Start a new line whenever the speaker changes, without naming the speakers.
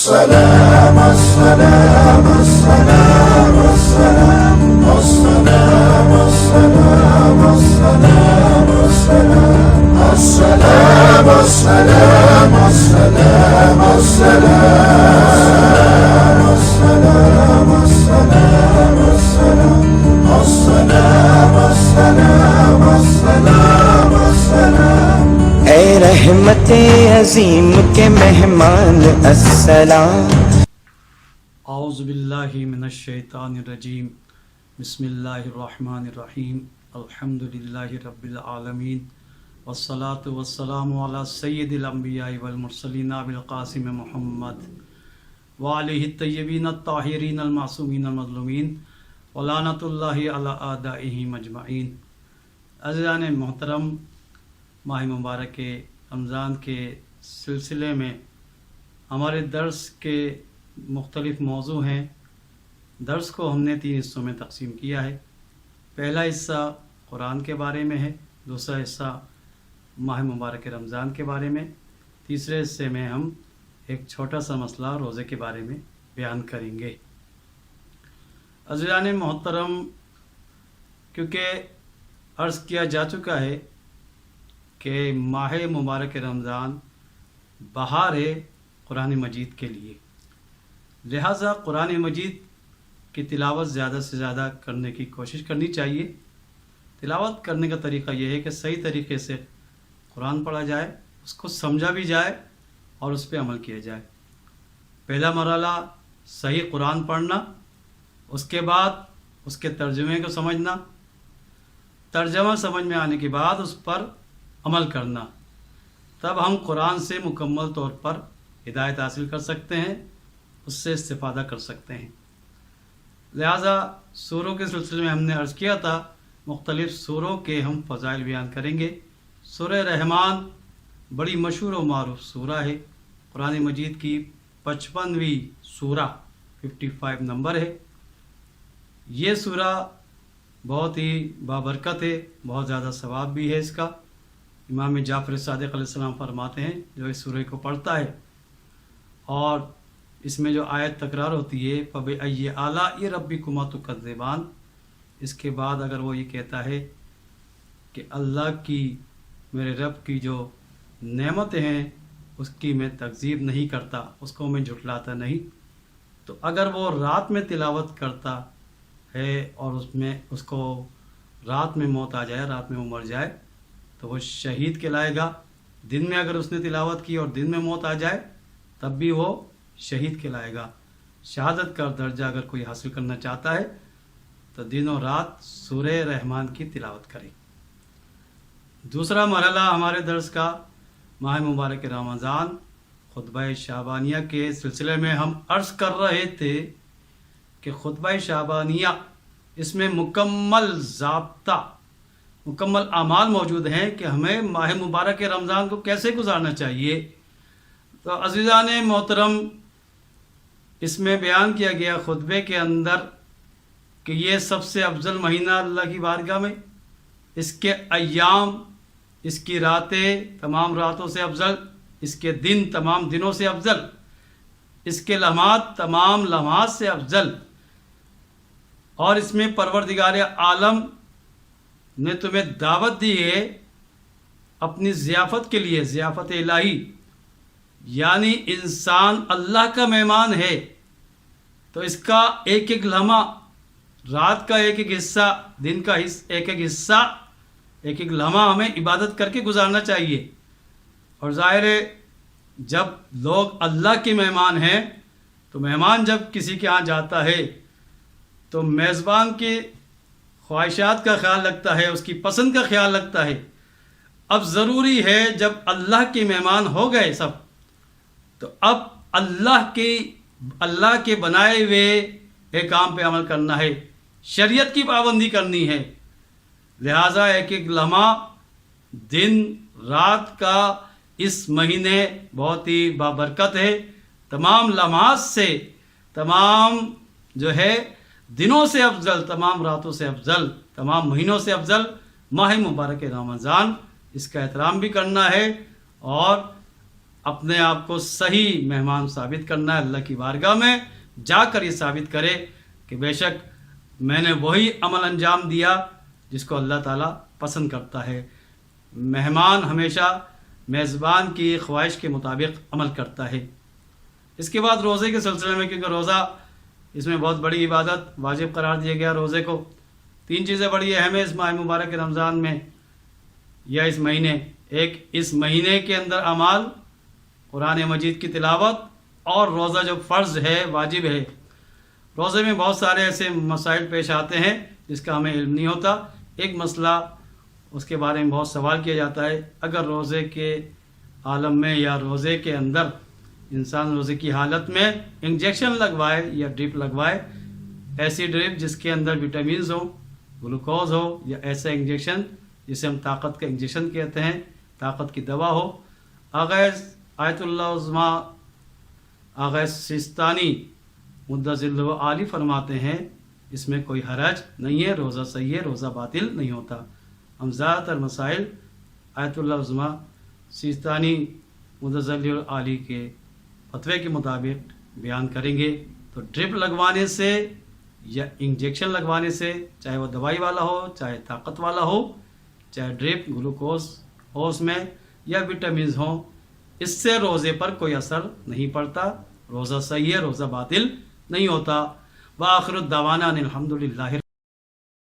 السلام السلام السلام السلام السلام السلام السلام السلام السلام السلام السلام السلام السلام السلام السلام السلام السلام السلام اے رحمت عظیم کے مہمان السلام.
اعوذ باللہ من الشیطان الرجیم. بسم اللہ الرحمن الرحیم. الحمد للہ رب العالمین والصلاة والسلام علی سید الانبیاء والمرسلین بالقاسم محمد وعلیہ الطیبین الطاہرین المعصومین المظلومین ولعنۃ اللہ علی اعدائہم اجمعین. عزیزان محترم، ماہ مبارک رمضان کے سلسلے میں ہمارے درس کے مختلف موضوع ہیں. درس کو ہم نے 3 حصوں میں تقسیم کیا ہے. پہلا حصہ قرآن کے بارے میں ہے، دوسرا حصہ ماہ مبارک رمضان کے بارے میں، تیسرے حصے میں ہم ایک چھوٹا سا مسئلہ روزے کے بارے میں بیان کریں گے. عزیزان محترم، کیونکہ عرض کیا جا چکا ہے کہ ماہ مبارک رمضان بہار ہے قرآن مجید کے لیے، لہٰذا قرآن مجید کی تلاوت زیادہ سے زیادہ کرنے کی کوشش کرنی چاہیے. تلاوت کرنے کا طریقہ یہ ہے کہ صحیح طریقے سے قرآن پڑھا جائے، اس کو سمجھا بھی جائے اور اس پہ عمل کیا جائے. پہلا مرحلہ صحیح قرآن پڑھنا، اس کے بعد اس کے ترجمے کو سمجھنا، ترجمہ سمجھ میں آنے کے بعد اس پر عمل کرنا. تب ہم قرآن سے مکمل طور پر ہدایت حاصل کر سکتے ہیں، اس سے استفادہ کر سکتے ہیں. لہٰذا سوروں کے سلسلے میں ہم نے عرض کیا تھا مختلف سوروں کے ہم فضائل بیان کریں گے. سورہ رحمان بڑی مشہور و معروف سورہ ہے، قرآن مجید کی 55ویں سورہ 55 نمبر ہے. یہ سورہ بہت ہی بابرکت ہے، بہت زیادہ ثواب بھی ہے اس کا. امام جعفر صادق علیہ السلام فرماتے ہیں جو اس سورہ کو پڑھتا ہے اور اس میں جو آیت تکرار ہوتی ہے فَبِأَيِّ آلَاءِ رَبِّكُمَا تُكَذِّبَانِ، اس کے بعد اگر وہ یہ کہتا ہے کہ اللہ کی، میرے رب کی جو نعمتیں ہیں اس کی میں تکذیب نہیں کرتا، اس کو میں جھٹلاتا نہیں، تو اگر وہ رات میں تلاوت کرتا ہے اور اس کو رات میں موت آ جائے، رات میں وہ مر جائے، تو وہ شہید کہلائے گا. دن میں اگر اس نے تلاوت کی اور دن میں موت آ جائے تب بھی وہ شہید کہلائے گا. شہادت کا درجہ اگر کوئی حاصل کرنا چاہتا ہے تو دن و رات سورہ رحمان کی تلاوت کرے. دوسرا مرحلہ ہمارے درس کا ماہ مبارک رمضان خطبہ شعبانیہ کے سلسلے میں ہم عرض کر رہے تھے کہ خطبہ شعبانیہ اس میں مکمل ضابطہ، مکمل اعمال موجود ہیں کہ ہمیں ماہ مبارک رمضان کو کیسے گزارنا چاہیے. تو عزیزان محترم، اس میں بیان کیا گیا خطبے کے اندر کہ یہ سب سے افضل مہینہ اللہ کی بارگاہ میں، اس کے ایام، اس کی راتیں تمام راتوں سے افضل، اس کے دن تمام دنوں سے افضل، اس کے لمحات تمام لمحات سے افضل، اور اس میں پروردگار عالم نے تمہیں دعوت دی ہے اپنی ضیافت کے لیے، ضیافت الہی، یعنی انسان اللہ کا مہمان ہے. تو اس کا ایک ایک لمحہ، رات کا ایک ایک حصہ، دن کا ایک ایک حصہ، ایک ایک لمحہ ہمیں عبادت کر کے گزارنا چاہیے. اور ظاہر ہے جب لوگ اللہ کے مہمان ہیں تو مہمان جب کسی کے ہاں جاتا ہے تو میزبان کے خواہشات کا خیال رکھتا ہے، اس کی پسند کا خیال رکھتا ہے. اب ضروری ہے جب اللہ کے مہمان ہو گئے سب، تو اب اللہ کے بنائے ہوئے احکام پہ عمل کرنا ہے، شریعت کی پابندی کرنی ہے. لہٰذا ایک ایک لمحہ دن رات کا اس مہینے بہت ہی بابرکت ہے. تمام لمحات سے، تمام جو ہے دنوں سے افضل، تمام راتوں سے افضل، تمام مہینوں سے افضل ماہ مبارک رمضان، اس کا احترام بھی کرنا ہے اور اپنے آپ کو صحیح مہمان ثابت کرنا ہے اللہ کی بارگاہ میں جا کر یہ ثابت کرے کہ بے شک میں نے وہی عمل انجام دیا جس کو اللہ تعالیٰ پسند کرتا ہے۔ مہمان ہمیشہ میزبان کی خواہش کے مطابق عمل کرتا ہے۔ اس کے بعد روزے کے سلسلے میں، کیونکہ روزہ اس میں بہت بڑی عبادت واجب قرار دیا گیا روزے کو، 3 چیزیں بڑی اہم ہیں اس ماہ مبارک رمضان میں یا اس مہینے۔ ایک، اس مہینے کے اندر اعمال، قرآن مجید کی تلاوت، اور روزہ جو فرض ہے، واجب ہے۔ روزے میں بہت سارے ایسے مسائل پیش آتے ہیں جس کا ہمیں علم نہیں ہوتا۔ ایک مسئلہ، اس کے بارے میں بہت سوال کیا جاتا ہے، اگر روزے کے عالم میں یا روزے کے اندر انسان روزے کی حالت میں انجیکشن لگوائے یا ڈرپ لگوائے، ایسی ڈرپ جس کے اندر وٹامنز ہو، گلوکوز ہو، یا ایسا انجیکشن جسے ہم طاقت کا انجیکشن کہتے ہیں، طاقت کی دوا ہو، آغاز آیت اللہ عظمیٰ آغاز سیستانی مدظل عالی فرماتے ہیں اس میں کوئی حرج نہیں ہے، روزہ صحیح ہے، روزہ باطل نہیں ہوتا۔ ہم زیادہ تر مسائل آیت اللہ عظمیٰ سیستانی مدظل عالی کے فتوے کے مطابق بیان کریں گے۔ تو ڈرپ لگوانے سے یا انجیکشن لگوانے سے، چاہے وہ دوائی والا ہو، چاہے طاقت والا ہو، چاہے ڈرپ گلوکوز ہو اس میں یا وٹامنز ہوں، اس سے روزے پر کوئی اثر نہیں پڑتا، روزہ صحیح ہے، روزہ باطل نہیں ہوتا۔ وآخر الدعوانا ان الحمد للہ۔